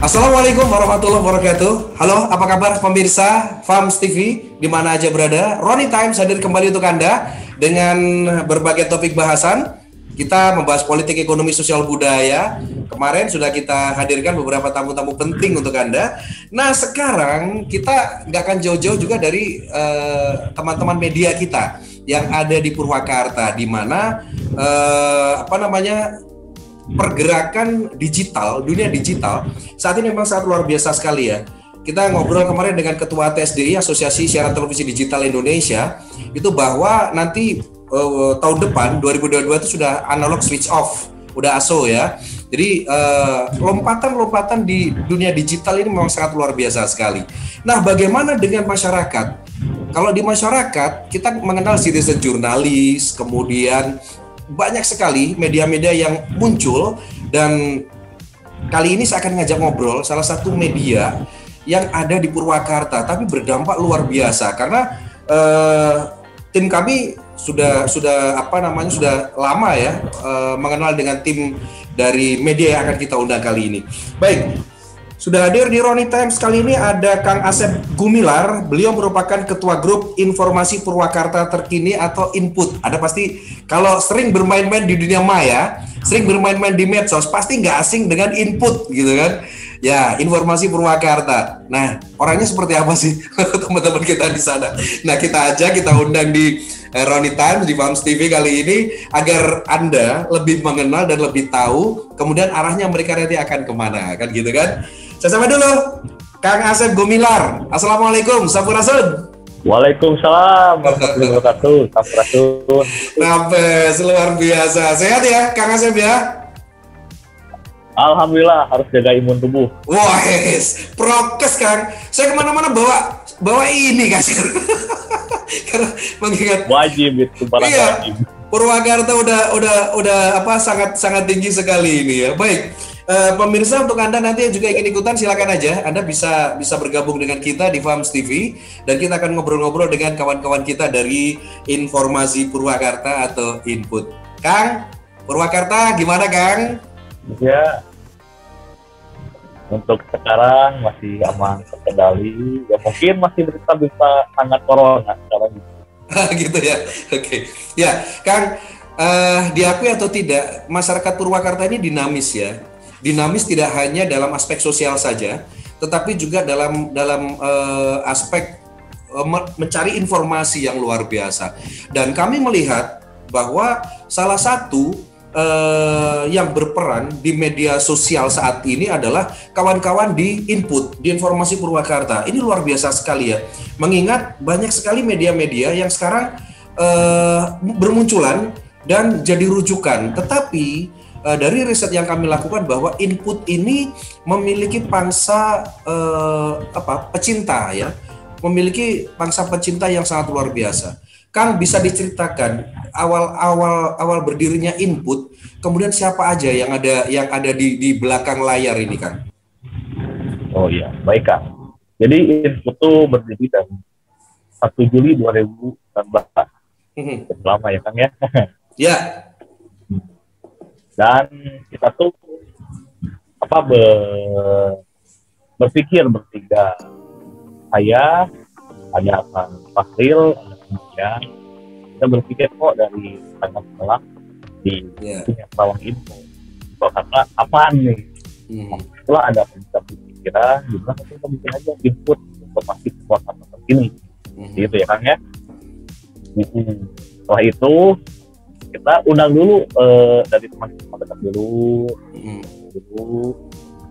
Assalamualaikum warahmatullahi wabarakatuh. Halo, apa kabar pemirsa FAMS TV di mana aja berada? Ronnie Times hadir kembali untuk Anda dengan berbagai topik bahasan. Kita membahas politik, ekonomi, sosial, budaya. Kemarin sudah kita hadirkan beberapa tamu-tamu penting untuk Anda. Nah, sekarang kita nggak akan jauh-jauh juga dari teman-teman media kita yang ada di Purwakarta, di mana pergerakan digital, dunia digital saat ini memang sangat luar biasa sekali ya. Kita ngobrol kemarin dengan Ketua TSDI, Asosiasi Siaran Televisi Digital Indonesia, itu bahwa nanti tahun depan 2022 itu sudah analog switch off, udah ASO ya. Jadi lompatan-lompatan di dunia digital ini memang sangat luar biasa sekali. Nah, bagaimana dengan masyarakat? Kalau di masyarakat kita mengenal citizen jurnalis, kemudian banyak sekali media-media yang muncul, dan kali ini saya akan ngajak ngobrol salah satu media yang ada di Purwakarta tapi berdampak luar biasa karena tim kami sudah lama ya mengenal dengan tim dari media yang akan kita undang kali ini. Baik, sudah hadir di Ronnie Times kali ini ada Kang Asep Gumilar. Beliau merupakan Ketua Grup Informasi Purwakarta Terkini atau Input. Ada pasti kalau sering bermain-main di dunia maya, sering bermain-main di medsos, pasti nggak asing dengan Input gitu kan. Ya, Informasi Purwakarta. Nah, orangnya seperti apa sih teman-teman kita di sana? Nah, kita undang di Ronnie Times di FAMS TV kali ini agar Anda lebih mengenal dan lebih tahu kemudian arahnya mereka nanti akan kemana, kan gitu kan? Saya sama dulu, Kang Asep Gumilar. Assalamualaikum, Sampurasun. Waalaikumsalam warahmatullahi wabarakatuh. Sampurasun. Nafas, luar biasa. Sehat ya, Kang Asep ya? Alhamdulillah, harus jaga imun tubuh. Wah, prokes Kang. Saya kemana-mana bawa ini kan. Karena mengingat wajib itu barang wajib. Purwakarta udah sangat tinggi sekali ini ya. Baik. Pemirsa, untuk Anda nanti yang juga ingin ikutan silakan aja. Anda bisa bergabung dengan kita di FAMS TV dan kita akan ngobrol-ngobrol dengan kawan-kawan kita dari Informasi Purwakarta atau Input. Kang, Purwakarta gimana Kang? Ya, untuk sekarang masih aman terkendali. Ya mungkin masih berita-berita hangat corona sekarang. Gitu ya. Oke. Ya, Kang, diakui atau tidak, masyarakat Purwakarta ini dinamis ya. Dinamis tidak hanya dalam aspek sosial saja, tetapi juga dalam aspek mencari informasi yang luar biasa. Dan kami melihat bahwa salah satu yang berperan di media sosial saat ini adalah kawan-kawan di Input, di Informasi Purwakarta. Ini luar biasa sekali ya, mengingat banyak sekali media-media yang sekarang bermunculan dan jadi rujukan. Tetapi dari riset yang kami lakukan bahwa Input ini memiliki pangsa pecinta ya, memiliki pangsa pecinta yang sangat luar biasa. Kang, bisa diceritakan awal berdirinya Input, kemudian siapa aja yang ada di belakang layar ini, Kang? Oh iya, baik Kang. Jadi Input itu berdiri dari 1 Juli 2019. Lama ya Kang ya? Ya. Dan kita tuh berpikir bertiga. Saya, ada Kang Fahril, ya, kita berpikir kok dari tengah setelah di punya Pawang Info. Karena apaan nih? Setelah ada pikiran, juga kita bikin aja Input informasi Purwakarta terkini. Gitu ya Kang ya. Setelah itu kita undang dulu dari teman-teman dekat dulu,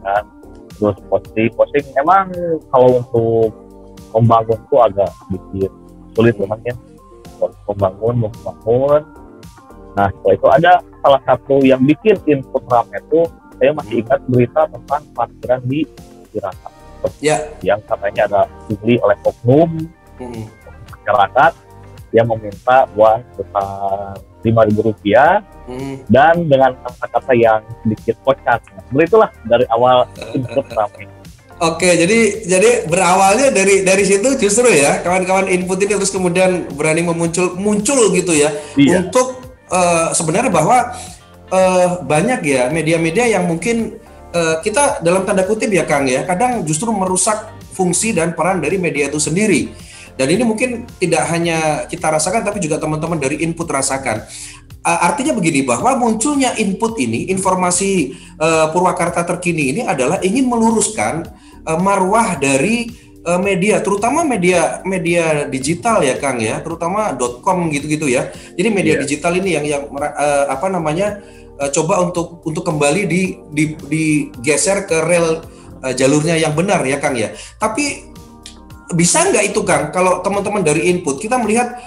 kan, terus posting. Emang kalau untuk membangun tuh agak sedikit sulit memang ya, membangun. Nah setelah itu ada salah satu yang bikin Input rame itu, saya masih ingat berita tentang parkiran di Ciracas, yang katanya ada dibeli oleh oknum masyarakat yang meminta uang sebesar Rp5.000 dan dengan kata-kata yang sedikit kocak. Seperti itulah dari awal Input ramai. Oke, jadi berawalnya dari situ justru ya kawan-kawan Input ini terus kemudian berani muncul gitu ya. Iya. Untuk sebenarnya bahwa banyak ya media-media yang mungkin kita dalam tanda kutip ya Kang ya, kadang justru merusak fungsi dan peran dari media itu sendiri. Dan ini mungkin tidak hanya kita rasakan, tapi juga teman-teman dari input rasakan. Artinya begini, bahwa munculnya input ini, informasi Purwakarta terkini ini adalah ingin meluruskan marwah dari media, terutama media digital ya Kang ya, terutama .com gitu-gitu ya. Jadi media digital ini yang coba untuk kembali digeser ke rel jalurnya yang benar ya Kang ya. Tapi bisa nggak itu Kang, kalau teman-teman dari input, kita melihat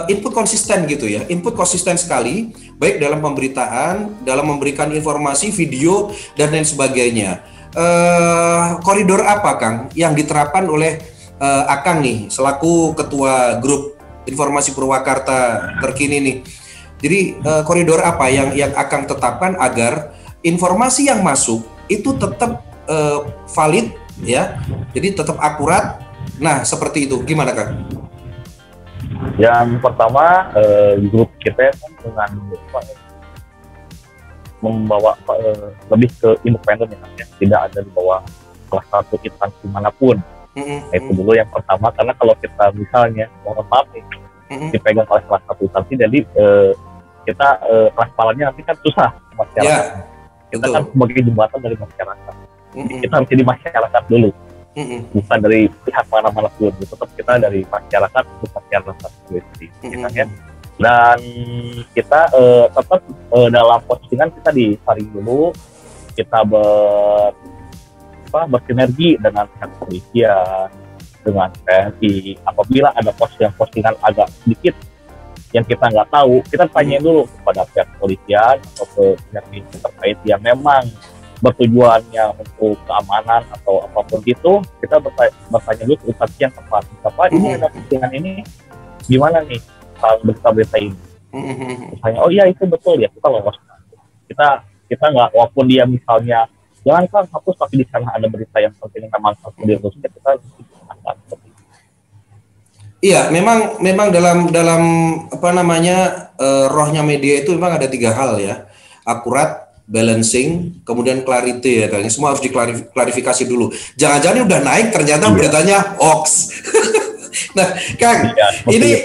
input konsisten gitu ya, input konsisten sekali, baik dalam pemberitaan, dalam memberikan informasi, video, dan lain sebagainya. Koridor apa Kang yang diterapkan oleh Akang nih, selaku Ketua Grup Informasi Purwakarta terkini nih. Jadi koridor apa yang Akang tetapkan agar informasi yang masuk itu tetap valid ya, jadi tetap akurat. Nah, seperti itu. Gimana, Kang? Yang pertama, grup kita kan dengan membawa lebih ke independen ya, tidak ada di bawah salah satu instansi manapun. Itu dulu yang pertama, karena kalau kita misalnya mohon maaf nih, dipegang oleh salah satu instansi, jadi kita transparannya nanti kan susah masyarakat. Kita kan sebagai jembatan dari masyarakat. Kita harus jadi masyarakat dulu. Bukan dari pihak mana-mana pun, tetap kita dari masyarakat, bukan masyarakat ya. Dan kita tetap dalam postingan kita disaring dulu, kita bersinergi dengan pihak kepolisian, dengan TNI. Apabila ada postingan agak sedikit yang kita nggak tahu, kita tanya dulu kepada pihak kepolisian atau ke pihak terkait yang memang bertujuannya untuk keamanan atau apapun itu, kita bertanya dulu ke instansi yang tepat. Apa ini ada postingan ini gimana nih berita-berita ini? Misalnya, oh iya itu betul ya, kita lolos. Kita nggak, walaupun dia misalnya jangan kan hapus, tapi di sana ada berita yang penting memang harus diluruskan, kita akan seperti itu. Iya, memang dalam rohnya media itu memang ada 3 hal ya, akurat, balancing, kemudian clarity ya Kang. Semua harus diklarifikasi dulu. Jangan-jangan ini udah naik ternyata beritanya hoax. Nah, Kang, ini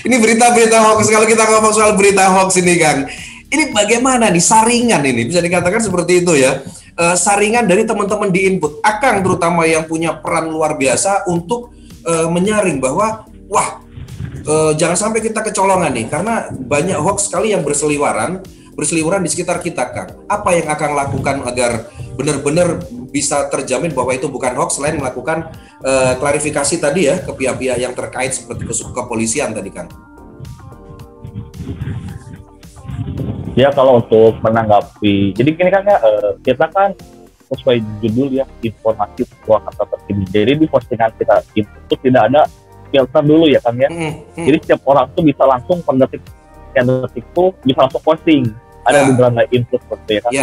ini berita-berita hoax. Kalau kita ngomong soal berita hoax ini Kang, ini bagaimana nih saringan ini? Bisa dikatakan seperti itu ya. Saringan dari teman-teman di input. Akang terutama yang punya peran luar biasa untuk menyaring bahwa wah, jangan sampai kita kecolongan nih, karena banyak hoax sekali yang berseliweran di sekitar kita, Kang. Apa yang Akang lakukan agar benar-benar bisa terjamin bahwa itu bukan hoax, selain melakukan klarifikasi tadi ya ke pihak-pihak yang terkait seperti kepolisian tadi, Kang? Ya, kalau untuk menanggapi, jadi gini kan ya, kita kan sesuai judul ya, informasi Purwakarta terkini. Jadi di postingan kita itu tidak ada filter dulu ya Kang ya. Jadi setiap orang tuh bisa langsung per detik tuh bisa langsung posting. Ada beberapa input seperti ya Kang.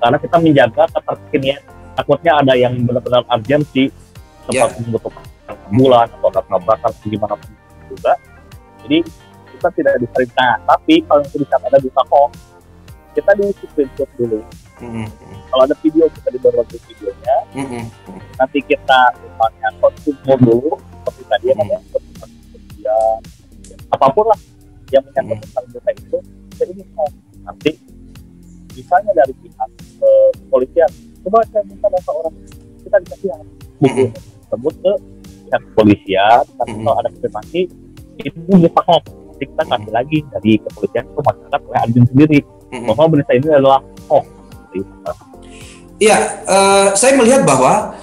Karena kita menjaga keterkinian. Takutnya ada yang benar-benar urgensi seperti membutuhkan bulan atau tabrakan gimana pun juga. Jadi kita tidak diperintah. Tapi kalau itu bisa ada bisa kok. Kita di screenshot dulu. Kalau ada video kita dibawa videonya. Nanti kita misalnya konsumsi dulu. Seperti tadi namanya kemudian apapun lah yang menyangkut tentang berita itu, jadi nanti misalnya dari pihak kepolisian, coba saya minta data orang, kita dikasih buku tersebut ke pihak kepolisian, tapi kalau ada konfirmasi itu bisa hoax, kita kasih lagi dari kepolisian ke masyarakat oleh admin sendiri bahwa berita ini adalah hoax. Iya, saya melihat bahwa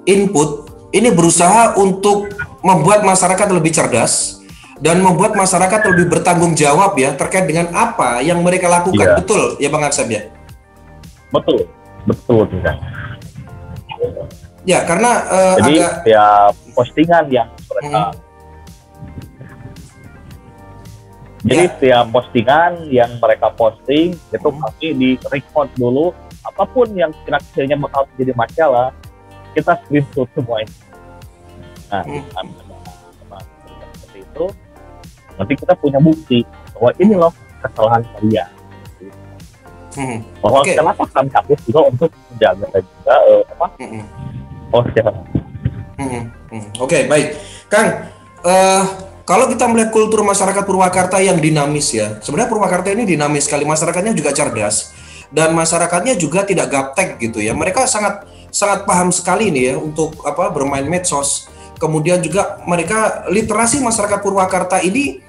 input ini berusaha untuk membuat masyarakat lebih cerdas dan membuat masyarakat lebih bertanggung jawab ya terkait dengan apa yang mereka lakukan. Betul ya Bang Aksam ya? Betul tidak. Ya, karena jadi ya postingan yang mereka jadi setiap postingan yang mereka posting itu pasti di record dulu, apapun yang kira-kiranya bakal menjadi masalah kita screenshot semuanya. Nah, seperti itu, nanti kita punya bukti bahwa ini loh kesalahan kalian. Bahwa Oke. kenapa kami hapus juga untuk menjaga juga kesehatan. Oke, baik. Kang, kalau kita melihat kultur masyarakat Purwakarta yang dinamis ya, sebenarnya Purwakarta ini dinamis sekali, masyarakatnya juga cerdas dan masyarakatnya juga tidak gaptek gitu ya. Mereka sangat sangat paham sekali nih ya untuk bermain medsos. Kemudian juga mereka literasi masyarakat Purwakarta ini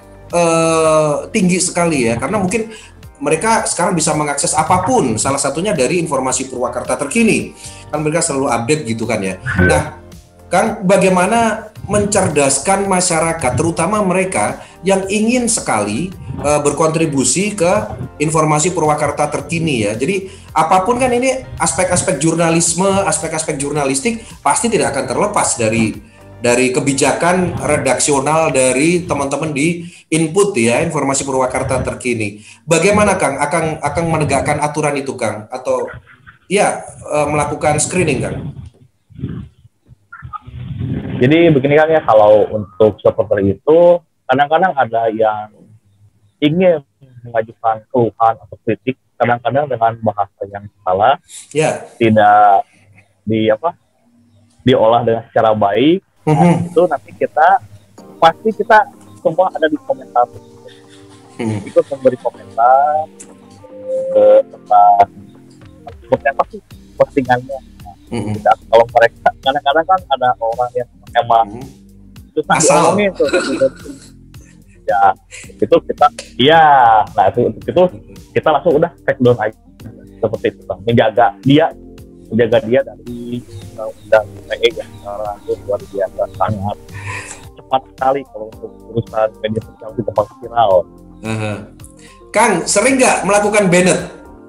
tinggi sekali ya, karena mungkin mereka sekarang bisa mengakses apapun, salah satunya dari informasi Purwakarta terkini. Kan mereka selalu update gitu kan ya. Nah, Kang, bagaimana mencerdaskan masyarakat, terutama mereka yang ingin sekali berkontribusi ke informasi Purwakarta terkini ya. Jadi apapun kan ini aspek-aspek jurnalisme, aspek-aspek jurnalistik pasti tidak akan terlepas dari kebijakan redaksional dari teman-teman di input ya informasi Purwakarta terkini. Bagaimana Kang akan menegakkan aturan itu Kang, atau ya melakukan screening Kang? Jadi begini kan ya, kalau untuk seperti itu kadang-kadang ada yang ingin mengajukan keluhan atau kritik, kadang-kadang dengan bahasa yang salah, tidak diolah dengan secara baik. Nah, itu nanti pasti kita semua ada di komentar, ikut memberi komentar tentang seperti apa sih postingannya. Kalau mereka kadang-kadang kan ada orang yang emang susah diomongin tuh, ya itu kita nah itu kita langsung udah take down aja seperti itu, menjaga dia dari undang-undang ITE yang sekarang itu luar biasa, sangat cepat sekali kalau untuk urusan media sosial itu gampang viral. Kang, sering nggak melakukan banned?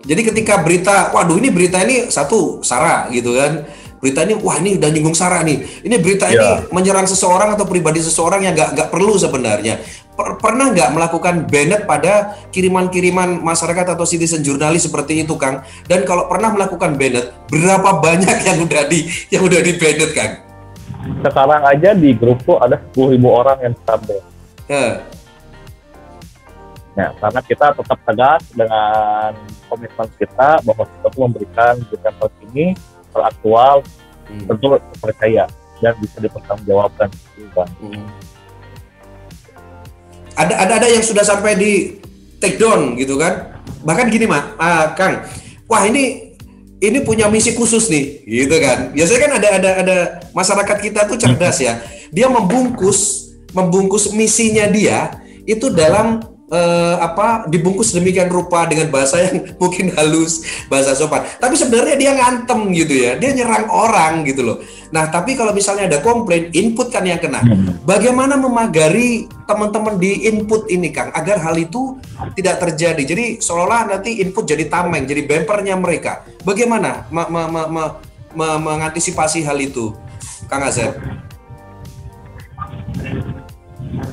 Jadi ketika berita, waduh ini berita ini satu sara gitu kan, berita ini wah ini udah nyinggung sara nih, ini berita ini menyerang seseorang atau pribadi seseorang yang nggak perlu sebenarnya. Pernah nggak melakukan banned pada kiriman-kiriman masyarakat atau citizen jurnalis seperti itu Kang? Dan kalau pernah melakukan banned, berapa banyak yang udah di banned Kang? Sekarang aja di grup tuh ada 10.000 orang yang terban. Ya, karena kita tetap tegas dengan komitmen kita bahwa kita tuh memberikan berita terkini, teraktual, tentu terpercaya dan bisa dipertanggungjawabkan. Ada yang sudah sampai di take down gitu kan? Bahkan gini Kang, wah ini punya misi khusus nih, gitu kan? Biasanya kan ada masyarakat kita tuh cerdas ya, dia membungkus misinya dia itu dalam dibungkus demikian rupa dengan bahasa yang mungkin halus, bahasa sopan. Tapi sebenarnya dia ngantem gitu ya, dia nyerang orang gitu loh. Nah, tapi kalau misalnya ada komplain, input kan yang kena. Bagaimana memagari teman-teman di input ini, Kang, agar hal itu tidak terjadi? Jadi seolah-olah nanti input jadi tameng, jadi bempernya mereka. Bagaimana mengantisipasi hal itu, Kang Asep?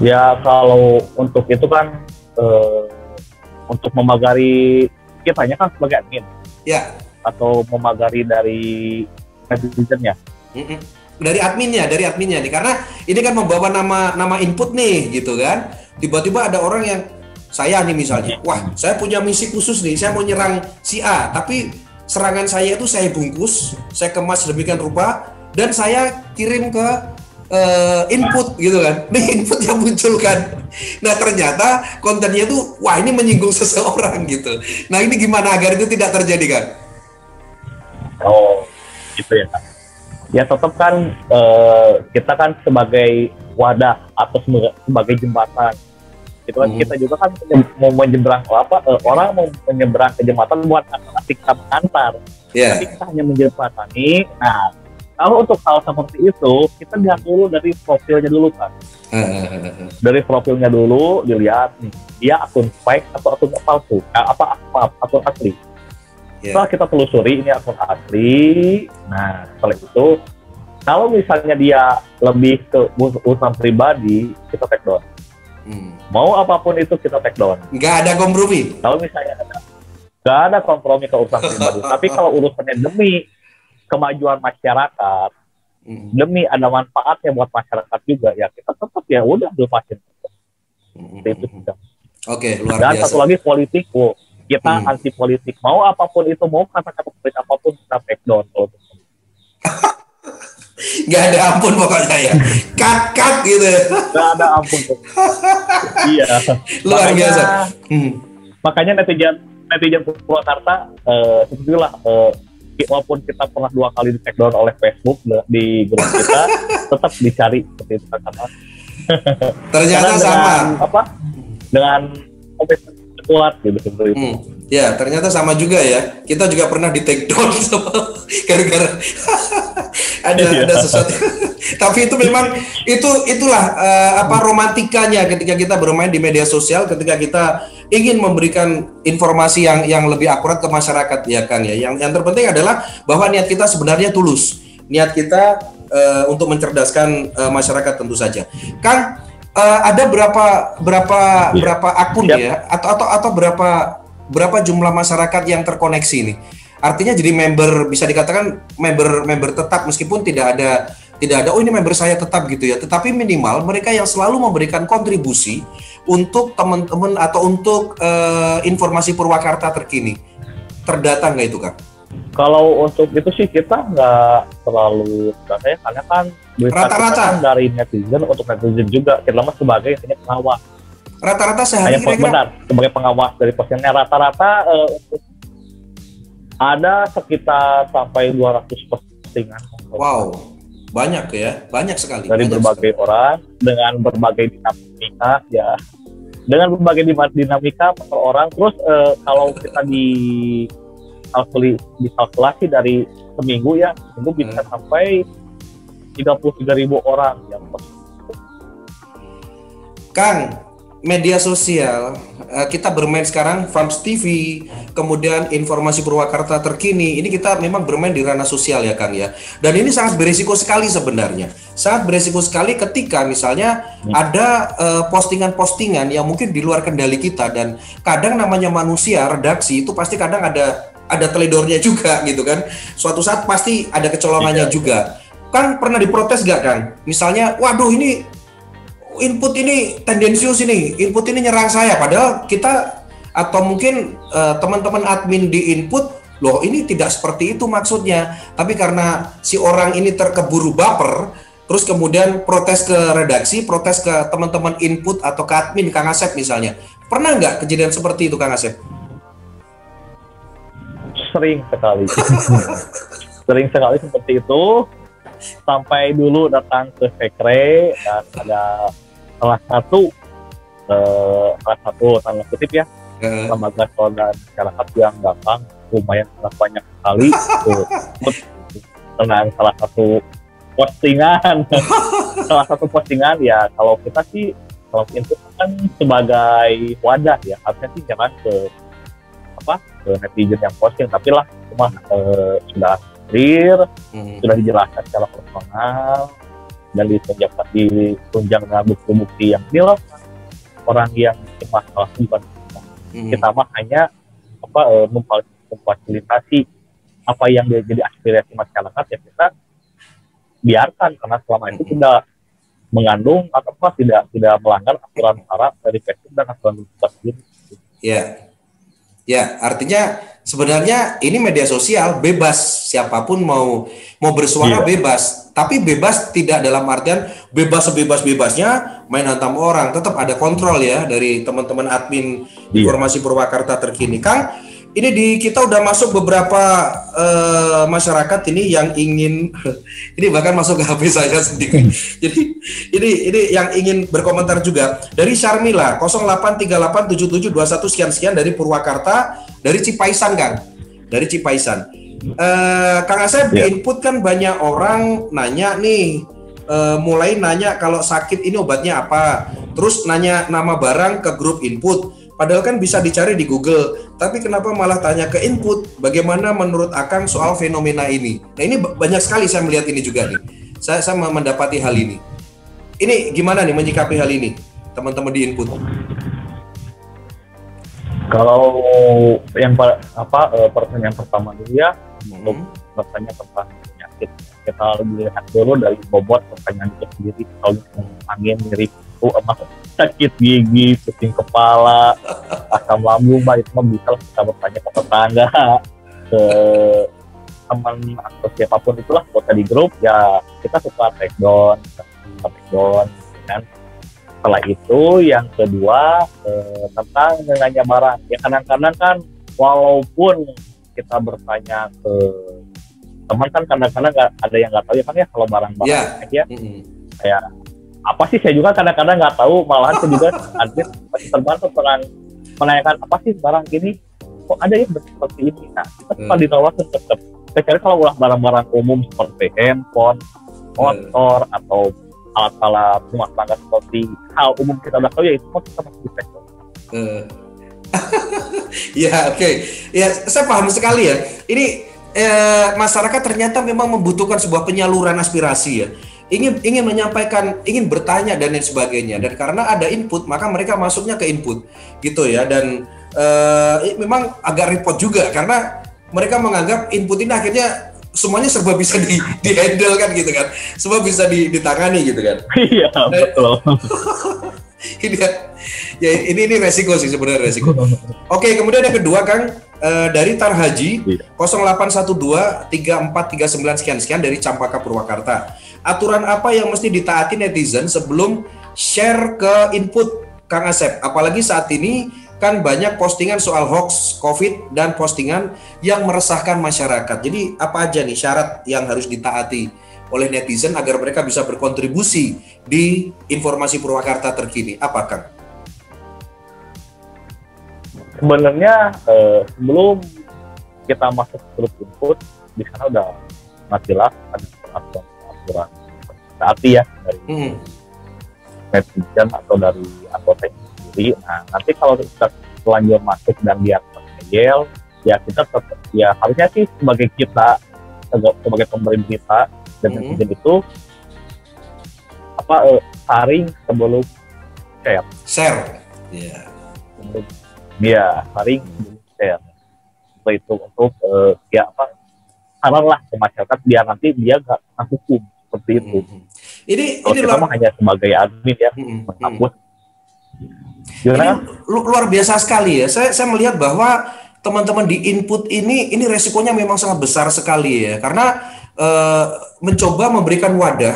Ya, kalau untuk itu kan untuk memagari kitanya kan sebagai admin, atau memagari dari netizennya. Dari adminnya nih, karena ini kan membawa nama input nih gitu kan. Tiba-tiba ada orang yang, saya nih misalnya, wah saya punya misi khusus nih, saya mau nyerang si A, tapi serangan saya itu saya bungkus, saya kemas sedemikian rupa dan saya kirim ke input gitu kan. Ini input yang muncul kan. Nah ternyata kontennya tuh wah ini menyinggung seseorang gitu. Nah ini gimana agar itu tidak terjadi kan? Oh gitu ya. Ya tetap kan kita kan sebagai wadah atau sebagai jembatan. Itu kan kita juga kan mau menyeberang orang mau menyeberang ke jembatan buat nanti kita mengantar. Tapi kita hanya menjembatani. Nah kalau untuk hal seperti itu, kita lihat dulu dari profilnya dulu kan. Dari profilnya dulu dilihat nih, dia akun fake atau akun palsu, akun asli. Setelah kita telusuri ini akun asli, nah setelah itu, kalau misalnya dia lebih ke urusan pribadi, kita take down. Mau apapun itu kita take down. Nggak ada kompromi. Kalau misalnya nggak ada kompromi ke urusan pribadi, tapi kalau urusannya demi kemajuan masyarakat, demi ada manfaatnya buat masyarakat juga, ya kita tetap ya udah lepasin. Itu sudah. Oke, luar dan biasa. satu lagi politik, kita anti politik, mau apapun itu, mau kata-kata politik apapun kita take down. Nggak ada ampun pokoknya ya, cut gitu. Nggak ada ampun. Iya. Luar biasa. Makanya netizen Purwakarta sebetulnya walaupun kita pernah 2 kali di take down oleh Facebook di grup kita, tetap dicari seperti itu kata. Ternyata sama. Dengan komitmen kuat gitu seperti itu. Ya, ternyata sama juga ya. Kita juga pernah di take down gara-gara ada sesuatu. Tapi itu memang itulah romantikanya ketika kita bermain di media sosial, ketika kita ingin memberikan informasi yang lebih akurat ke masyarakat ya Kang ya. Yang terpenting adalah bahwa niat kita sebenarnya tulus. Niat kita untuk mencerdaskan masyarakat tentu saja. Kang, ada berapa akun ya atau berapa jumlah masyarakat yang terkoneksi ini? Artinya jadi member, bisa dikatakan member tetap, meskipun tidak ada oh ini member saya tetap gitu ya, tetapi minimal mereka yang selalu memberikan kontribusi untuk teman-teman atau untuk informasi Purwakarta terkini. Terdata nggak itu Kang? Kalau untuk itu sih kita nggak terlalu data ya, karena kan rata-rata kan dari netizen untuk netizen juga, kita mah sebagai pengawas. Rata-rata sehari benar sebagai pengawas dari postingannya, rata-rata untuk ada sekitar sampai 200 postingan. Wow, banyak ya, banyak sekali. Dari banyak berbagai sekali. orang dengan berbagai dinamika ya, dengan berbagai dinamika per orang. Terus kalau kita dikalkulasi dari seminggu ya, seminggu bisa sampai 33.000 orang yang Kang, media sosial, kita bermain sekarang Farms TV, kemudian informasi Purwakarta terkini, ini kita memang bermain di ranah sosial ya Kang ya. Dan ini sangat berisiko sekali sebenarnya. Sangat berisiko sekali ketika misalnya ada postingan-postingan yang mungkin di luar kendali kita, dan kadang namanya manusia, redaksi itu pasti kadang ada teledornya juga gitu kan. Suatu saat pasti ada kecolongannya juga. Kan pernah diprotes gak Kang? Misalnya, waduh ini input ini tendensius ini, input ini nyerang saya, padahal kita atau mungkin teman-teman admin di input, loh ini tidak seperti itu maksudnya, tapi karena si orang ini terkeburu baper, terus kemudian protes ke redaksi, protes ke teman-teman input atau ke admin, Kang Asep misalnya. Pernah nggak kejadian seperti itu Kang Asep? Sering sekali. Sering sekali seperti itu. Sampai dulu datang ke Sekre dan ada salah satu tanda kutip ya, lembaga dan masyarakat yang datang lumayan banyak sekali tentang salah satu postingan ya. Kalau kita sih kalau input kan sebagai wadah ya, harusnya sih jangan ke netizen yang posting, tapi lah cuma sudah clear, sudah dijelaskan secara personal dan ditunjang dengan bukti-bukti yang jelas. Orang yang masalah bukan kita mah hanya memfasilitasi apa yang jadi aspirasi masyarakat, ya kita biarkan, karena selama itu tidak mengandung atau tidak melanggar aturan syarat dari Facebook dan aturan sendiri. Ya, artinya sebenarnya ini media sosial bebas, siapapun mau bersuara bebas, tapi bebas tidak dalam artian bebas sebebas-bebasnya main hantam orang, tetap ada kontrol ya dari teman-teman admin informasi Purwakarta terkini. Kang, ini kita udah masuk beberapa masyarakat ini yang ingin ini bahkan masuk ke HP saya sendiri. Jadi ini yang ingin berkomentar juga dari Syarmila 08387721 sekian dari Purwakarta, dari Cipaisan Kang. Dari Cipaisan. Kang Asep di input kan banyak orang nanya nih, mulai nanya kalau sakit ini obatnya apa, terus nanya nama barang ke grup input. Padahal kan bisa dicari di Google, tapi kenapa malah tanya ke input? Bagaimana menurut Akang soal fenomena ini? Nah ini banyak sekali saya melihat ini juga nih. Saya mendapati hal ini. Ini gimana nih menyikapi hal ini, teman-teman di input? Kalau yang pertanyaan pertama dulu ya, untuk bertanya tentang penyakit, kita lebih lihat dulu dari bobot pertanyaan itu sendiri. Kalau angin, nyeri itu, sakit gigi, pusing kepala, asam lambung, Mbak, itu mah bisa lah kita bertanya ke tetangga, ke teman atau siapapun itulah, kalau di grup ya kita suka take down, kan. Setelah itu yang kedua tentang nanya barang. Ya kadang-kadang kan walaupun kita bertanya ke teman kan kadang-kadang ada yang nggak tahu ya kan ya kalau barang-barang ya kayak apa sih, saya juga kadang-kadang nggak tahu, malahan saya juga admin masih terbantu menanyakan apa sih barang ini kok ada yang seperti ini. Nah kita suka ditawarkan tetap kecuali kalau ulah barang-barang umum seperti handphone, motor atau alat-alat rumah tangga seperti hal umum kita udah tahu ya itu kita masih bisa. Ya oke. Ya saya paham sekali ya. Ini masyarakat ternyata memang membutuhkan sebuah penyaluran aspirasi ya. Ingin menyampaikan, ingin bertanya dan lain sebagainya. Dan karena ada input maka mereka masuknya ke input gitu ya. Dan memang agak repot juga karena mereka menganggap input ini akhirnya semuanya serba bisa di-handle kan gitu kan. Semua bisa ditangani gitu kan. Iya, betul. ini resiko sih sebenarnya, resiko. Oke, kemudian yang kedua Kang, dari Tarhaji 0812 3439 sekian dari Campaka Purwakarta. Aturan apa yang mesti ditaati netizen sebelum share ke input Kang Asep? Apalagi saat ini kan banyak postingan soal hoax COVID dan postingan yang meresahkan masyarakat. Jadi apa aja nih syarat yang harus ditaati oleh netizen agar mereka bisa berkontribusi di informasi Purwakarta terkini? Apa Kang? Sebenarnya sebelum kita masuk grup input di sana udah jelas ada aturan taati ya dari netizen atau dari anggota sendiri. Nah nanti kalau kita selanjutnya masuk dan dia terjel ya kita tetap ya harusnya sih sebagai kita sebagai pemerintah dan netizen itu saring sebelum share saring sebelum share itu untuk saran lah ke masyarakat biar nanti dia nggak hukum seperti itu. Ini kita mah hanya sebagai admin ya menghapus. Ini luar biasa sekali ya. Saya melihat bahwa teman-teman di input ini resikonya memang sangat besar sekali ya. Karena mencoba memberikan wadah,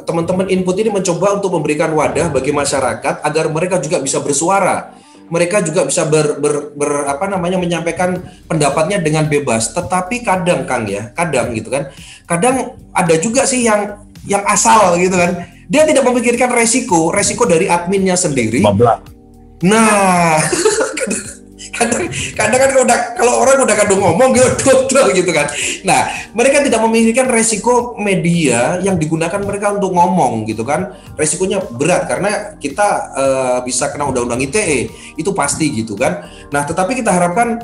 teman-teman input ini mencoba untuk memberikan wadah bagi masyarakat agar mereka juga bisa bersuara. Mereka juga bisa menyampaikan pendapatnya dengan bebas. Tetapi kadang Kang ya, kadang gitu kan. Kadang ada juga sih yang asal gitu kan. Dia tidak memikirkan resiko dari adminnya sendiri. Nah, kadang kan kalau orang udah kadung ngomong gitu kan. Nah, mereka tidak memikirkan resiko media yang digunakan mereka untuk ngomong gitu kan. Resikonya berat karena kita bisa kena undang-undang ITE, itu pasti gitu kan. Nah, tetapi kita harapkan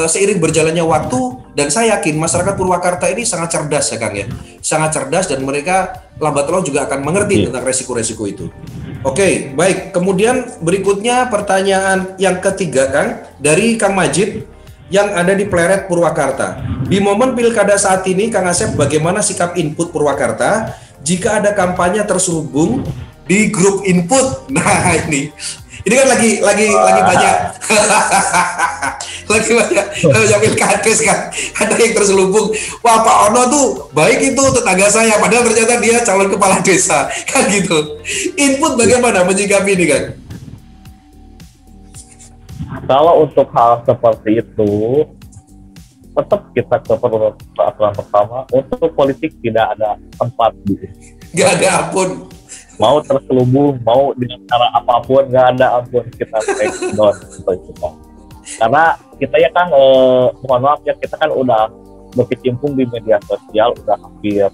seiring berjalannya waktu dan saya yakin masyarakat Purwakarta ini sangat cerdas ya Kang ya. Sangat cerdas dan mereka lambat laun juga akan mengerti tentang resiko-resiko itu. Oke, baik. Kemudian berikutnya pertanyaan yang ketiga Kang dari Kang Majid yang ada di Pleret Purwakarta. Di momen pilkada saat ini Kang Asep, bagaimana sikap input Purwakarta jika ada kampanye terselubung di grup input? Nah, ini kan lagi banyak lagi banyak yang pilkades kan, ada yang terselubung. Wah, Pak Ono tuh baik itu tetangga saya, padahal ternyata dia calon kepala desa kan gitu. Input bagaimana menyikapi ini kan? Kalau untuk hal seperti itu tetap kita ke peraturan pertama, untuk politik tidak ada tempat gitu. Gak ada ampun. Mau terselubung, mau dengan cara apapun, nggak ada ampun, kita take down seperti itu. Karena kita ya kan, mohon maaf ya, kita kan udah berkecimpung di media sosial, udah hampir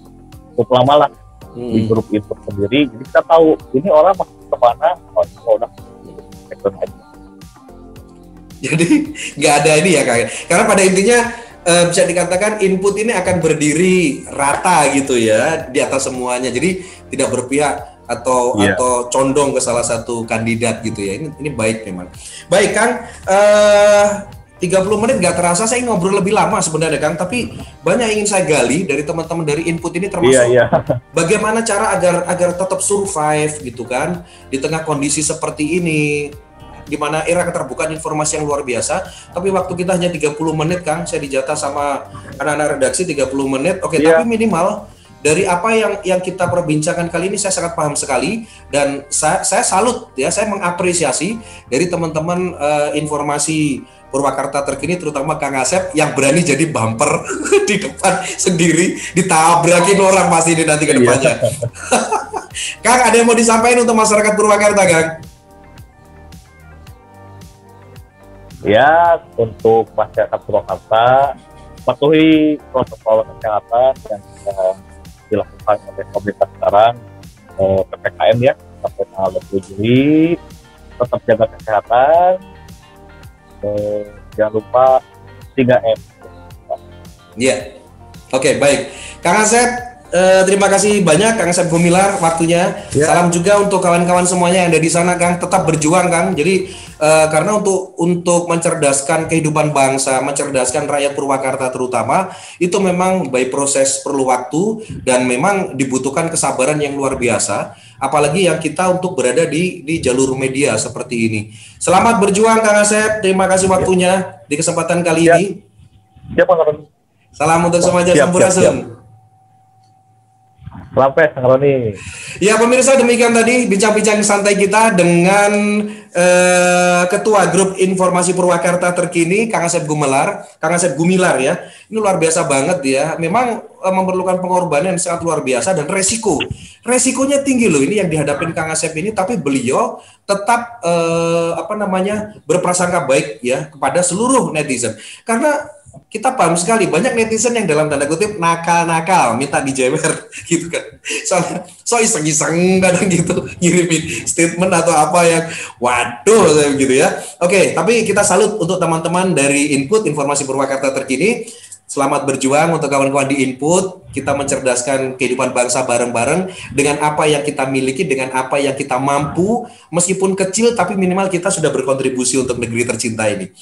cukup lama lah di grup itu sendiri. Jadi kita tahu ini orang masuk kemana, udah take down aja. Jadi nggak ada ini ya Kak. Karena pada intinya bisa dikatakan input ini akan berdiri rata gitu ya di atas semuanya. Jadi tidak berpihak atau condong ke salah satu kandidat gitu ya. Ini baik memang. Baik Kang, 30 menit nggak terasa, saya ngobrol lebih lama sebenarnya Kang, tapi banyak ingin saya gali dari teman-teman dari input ini termasuk bagaimana cara agar tetap survive gitu kan di tengah kondisi seperti ini. di mana era keterbukaan informasi yang luar biasa, tapi waktu kita hanya 30 menit, Kang. Saya dijatah sama anak-anak redaksi 30 menit. Oke, tapi minimal dari apa yang kita perbincangkan kali ini saya sangat paham sekali, dan saya salut ya, saya mengapresiasi dari teman-teman informasi Purwakarta terkini, terutama Kang Asep yang berani jadi bumper di depan sendiri, ditabrakin orang pasti ini nanti ke depannya. Kang, ada yang mau disampaikan untuk masyarakat Purwakarta, Kang? Ya, untuk masyarakat Purwakarta, patuhi protokol kesehatan yang dilakukan oleh pemerintah sekarang, PPKM ya, sampai tanggal 20 Juli, tetap jaga kesehatan, jangan lupa 3M. Iya, oke, baik. Kang Asep, terima kasih banyak Kang Asep Gumilar waktunya. Salam juga untuk kawan-kawan semuanya yang ada di sana, Kang. Tetap berjuang, Kang. Jadi karena untuk mencerdaskan kehidupan bangsa, mencerdaskan rakyat Purwakarta terutama, itu memang by proses perlu waktu dan memang dibutuhkan kesabaran yang luar biasa. Apalagi yang kita untuk berada di jalur media seperti ini. Selamat berjuang, Kang Asep. Terima kasih waktunya di kesempatan kali ini. Salam untuk semuanya, Sampurasun. Sampai Roni. Ya pemirsa, demikian tadi bincang-bincang santai kita dengan Ketua Grup Informasi Purwakarta terkini, Kang Asep Gumilar ya. Ini luar biasa banget ya. Memang memerlukan pengorbanan yang sangat luar biasa dan resikonya tinggi loh ini yang dihadapin Kang Asep ini. Tapi beliau tetap berprasangka baik ya kepada seluruh netizen. Karena kita paham sekali banyak netizen yang dalam tanda kutip nakal-nakal minta dijewer gitu kan, so iseng-iseng kadang gitu ngirimin statement atau apa yang waduh gitu ya. Oke, tapi kita salut untuk teman-teman dari Input Informasi Purwakarta terkini. Selamat berjuang untuk kawan-kawan di Input. Kita mencerdaskan kehidupan bangsa bareng-bareng dengan apa yang kita miliki, dengan apa yang kita mampu, meskipun kecil tapi minimal kita sudah berkontribusi untuk negeri tercinta ini.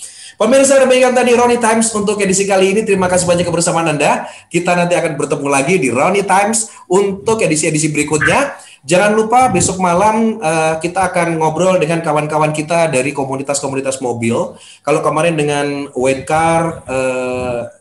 Pemirsa, demikian tadi Roni Times untuk edisi kali ini. Terima kasih banyak kebersamaan Anda. Kita nanti akan bertemu lagi di Roni Times untuk edisi-edisi berikutnya. Jangan lupa besok malam kita akan ngobrol dengan kawan-kawan kita dari komunitas-komunitas mobil. Kalau kemarin dengan Waycar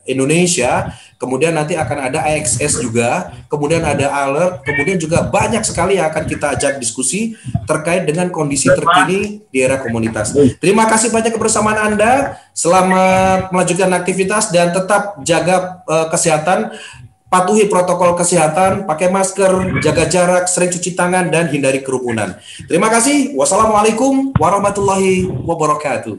Indonesia, kemudian nanti akan ada AXS juga, kemudian ada Alert, kemudian juga banyak sekali yang akan kita ajak diskusi terkait dengan kondisi terkini di era komunitas. Terima kasih banyak kebersamaan Anda. Selamat melanjutkan aktivitas dan tetap jaga kesehatan. Patuhi protokol kesehatan, pakai masker, jaga jarak, sering cuci tangan, dan hindari kerumunan. Terima kasih. Wassalamualaikum warahmatullahi wabarakatuh.